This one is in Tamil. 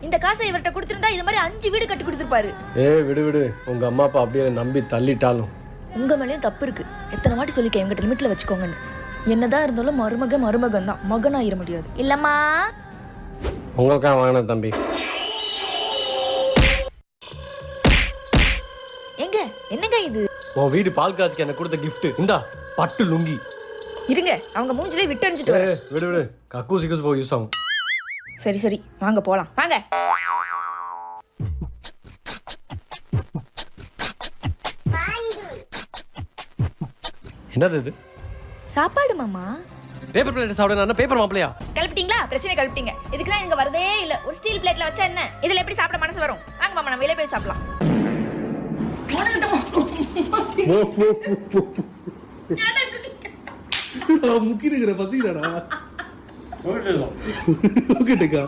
இந்த காசை இவர்கிட்ட கொடுத்திருந்தா இது மாதிரி 5 வீடு கட்டி கொடுத்துருப்பாரு. விடு உங்க அம்மா அப்பா அப்படியே நம்பி தள்ளிட்டாலும் உங்க மேலேயும் தப்பு இருக்கு. எத்தனை வாட்டி சொல்லிக்க எங்கிட்ட லிமிட்ல வச்சுக்கோங்கன்னு. என்னதான் இருந்தாலும் மருமகன் தான், மகனாயிர முடியாது இல்லம்மா. உங்களுக்காக வாங்கின தம்பி. எங்க என்னங்க இது? உன் வீடு பால் காய்ச்சிக்கு எனக்கு கொடுத்த gift. இந்தா பட்டு லுங்கி. இருங்க அவங்க மூஞ்சிலே விட்டு அனுப்பிச்சிட்டு வரேன். விடு கக்கூசிக்கு போய் யூஸ் ஆகும். சரி வாங்க போலாம் வாங்க. என்னது இது? சாப்பாடு மாமா. பேப்பர் பிளேட் சாப்பிட பேப்பர் மாப்பிளையா? கலப்பிட்டீங்களா? பிரச்சனை கலப்பிட்டீங்க. இதுக்கெல்லாம் இங்க வரதே இல்ல. ஒரு ஸ்டீல் பிளேட்ல வச்சா என்ன? இதுல எப்படி சாப்பிட மனசு வரும்? வாங்க மாமா நம்ம வெளிய போய் சாப்பிடலாம். முக்கிடுகிற பசிதாடா. ஓகேடா.